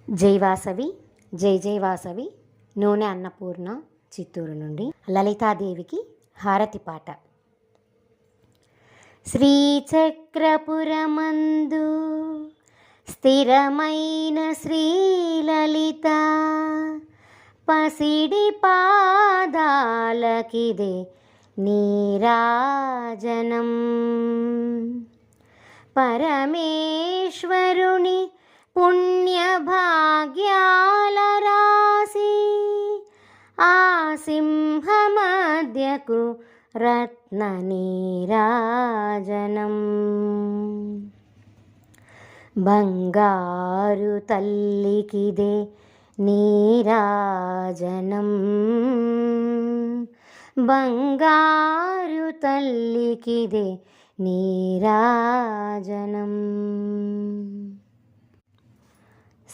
జై వాసవి, జై జై వాసవి. నూనె అన్నపూర్ణ, చిత్తూరు నుండి లలితాదేవికి హారతి పాట. శ్రీచక్రపురమందు స్థిరమైన శ్రీలలిత పసిడి పాదాలకిదే నీరాజనం. పరమేశ్వరుని పుణ్యభాగ్యాల రాసి ఆ సింహమధ్యకు రత్న నీరాజనం. బంగారు తల్లికిదే నీరాజనం. బంగారు తల్లికిదే నీరాజనం.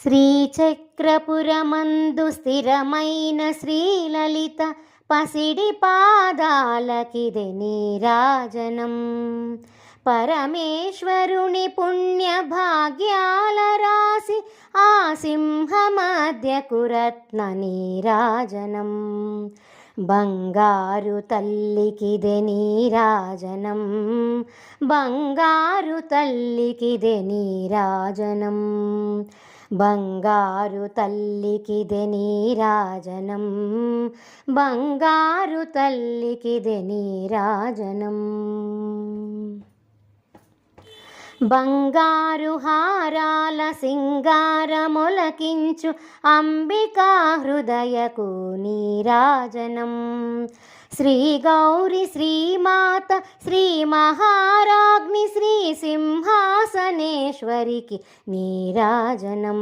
శ్రీచక్రపురమందు స్థిరమైన శ్రీలలిత పసిడి పాదాలకిదే నీరాజనం. పరమేశ్వరుని పుణ్య భాగ్యాల రాసి ఆ సింహమధ్యకు రత్న నీరాజనం. బంగారు తల్లికిదే నీరాజనం. బంగారు తల్లికిదే నీరాజనం. బంగారు తల్లికిదే నీరాజనం. బంగారు తల్లికిదే నీరాజనం. బంగారు హారాల సింగారమొలకించు అంబికా హృదయకు నీరాజనం. శ్రీ గౌరి శ్రీమాత శ్రీ మహారాజ్ఞి శ్రీ సింహాసనేశ్వరికి నీరాజనం.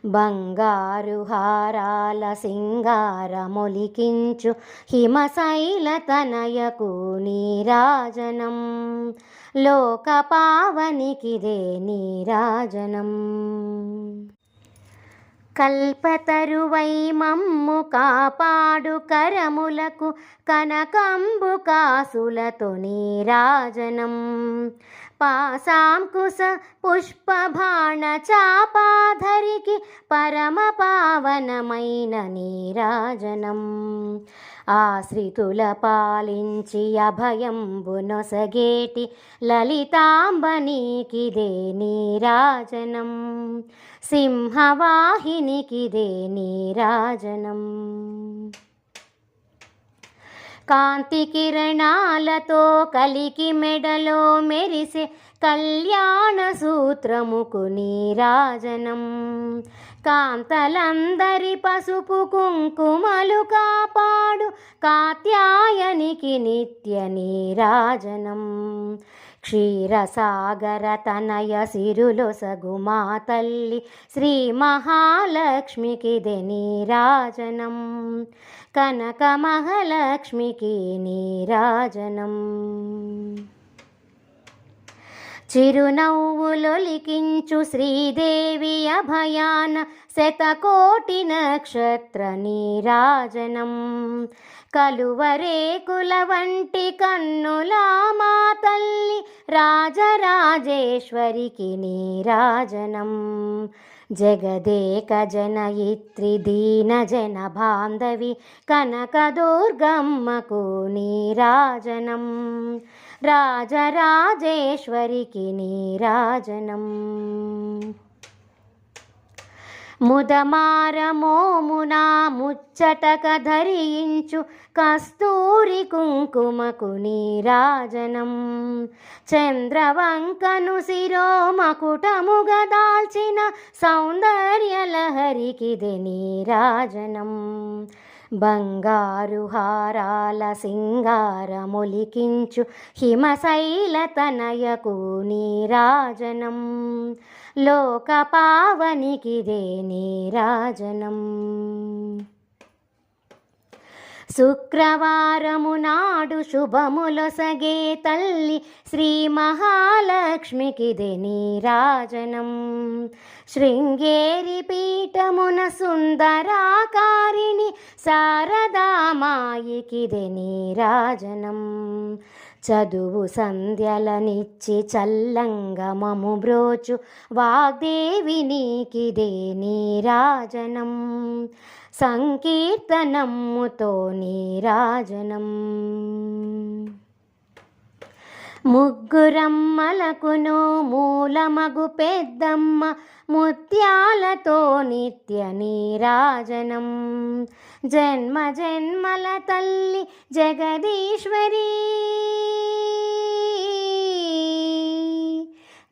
బంగారు హారాల సింగారమొలికించు హిమశైల తనయకు నీరాజనం. లోక పావనికిదే నీరాజనం. కల్పతరువై మమ్ము కాపాడు కరములకు కనకంబు కాసులతో నీరాజనం. పాశాంకుశ పుష్పబాణ చాపాధరికి పరమ పావనమైన నీరాజనం. ఆశ్రితుల పాలించి అభయంబు నొసగేటి లలితాంబ నీకిదే నీరాజనం. సింహవాహినికిదే నీరాజనం. కాంతి కిరణాలతో కలికి మెడలో మెరిసే కళ్యాణ సూత్రముకు నీరాజనం. కాంతలందరి పసుపు కుంకుమలు కాపాడు కాత్యాయనికి నిత్య నీరాజనం. క్షీరసాగర తనయ సిరులొసగు మా తల్లి శ్రీ మహాలక్ష్మికిదే నీరాజనం. కనక మహాలక్ష్మికి నీరాజనం. చిరునవ్వులొలికించు శ్రీదేవి అభయాన శతకోటి నక్షత్ర నీరాజనం. కలువరేకుల వంటి కన్నులా మా తల్లి రాజరాజేశ్వరికి నీరాజనం. జగదేక జనయిత్రి దీన జన బాంధవి కనకదుర్గమ్మకు నీరాజనం. రాజరాజేశ్వరికి నీరాజనం. ముదమార మోమునా ముచ్చటక ధరించు కస్తూరి కుంకుమకు నీరాజనం. చంద్రవంకను శిరోమకుటముగ దాల్చిన సౌందర్యలహరికిదే నీరాజనం. బంగారు హారాల సింగారమొలికించు హిమశైల తనయకు నీరాజనం. లోక పావనికిదే నీరాజనం. శుక్రవారము నాడు శుభములొసగే తల్లి శ్రీ మహాలక్ష్మికిదే నీరాజనం. శృంగేరి పీఠమున సుందరాకారిణి శారదామాయికిదే నీరాజనం. చదువు సంధ్యలనిచ్చి చల్లంగమము బ్రోచు వాగ్దేవి నీకిదే నీరాజనం, సంకీర్తనమ్ముతో నీరాజనం. ముగ్గురమ్మలకును మూలమగు పెద్దమ్మ ముత్యాలతో నిత్య నీరాజనం, జన్మ జన్మల తల్లి జగదీశ్వరి,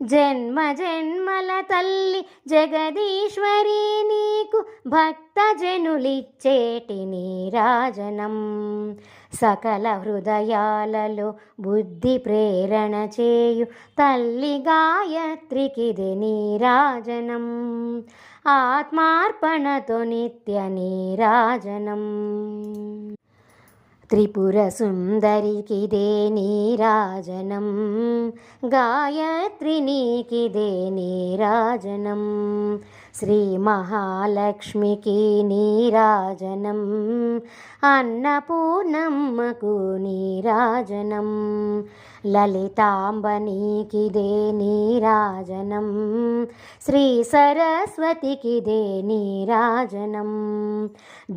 జన్మ జన్మల తల్లి జగదీశ్వరి నీకు భక్తజనులిచ్చేటి నీరాజనం, సకల హృదయాలలో బుద్ధి ప్రేరణ చేయు తల్లి గాయత్రికిదే నీరాజనం, ఆత్మార్పణతో నిత్య నీరాజనం. త్రిపుర సుందరికిదే నీరాజనం, గాయత్రి నీకిదే నీరాజనం, శ్రీ మహాలక్ష్మికి నీరాజనం, అన్నపూర్ణమ్మకు నీరాజనం, లలితాంబ నీకిదే నీరాజనం, శ్రీ సరస్వతికిదే నీరాజనం,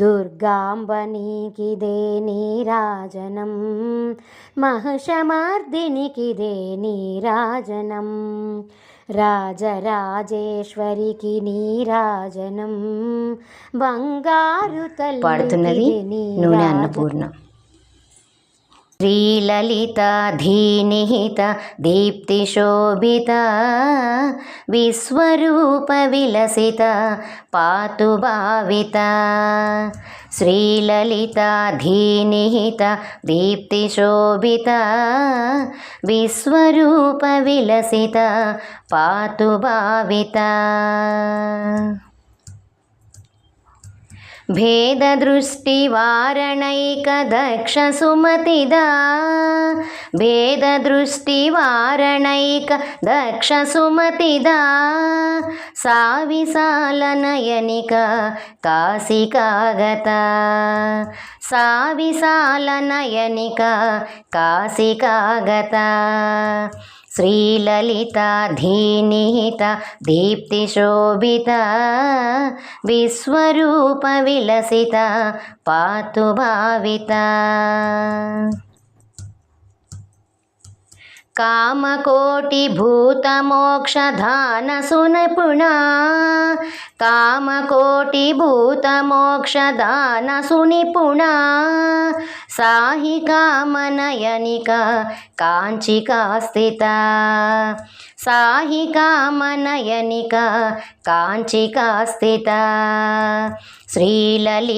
దుర్గాంబ నీకిదే నీరాజనం, మహిషమర్దినికిదే నీరాజనం, రాజరాజేశ్వరికి నీరాజనం, బంగారు పాడుతున్నది నూనె అన్నపూర్ణ. శ్రీలలిత ధీనిహిత దీప్తిశోభిత విశ్వరూప విలసిత పాతు భావిత, శ్రీలలిత ధీనిహిత దీప్తిశోభిత విశ్వరూప విలసిత పాతు భావిత, భేద దృష్టి వారణైక దక్ష సుమతిదా, భేద దృష్టి వారణైక దక్ష సుమతిదా, సావిశాల నయనిక కాశికాగత, సావిశాల నయనిక కాశికాగత, శ్రీలలిత ధీనిహిత దీప్తిశోభిత విశ్వరూప విలసిత పాతు భావిత, కామకోటి భూత మోక్షధాన సునిపుణా, కామకోటి భూత మోక్షదాన సునిపుణా, సాహి కామనయనిక కాంచికా స్థిత, సాహి కామనయనిక కాంచికా స్థిత, శ్రీలలిత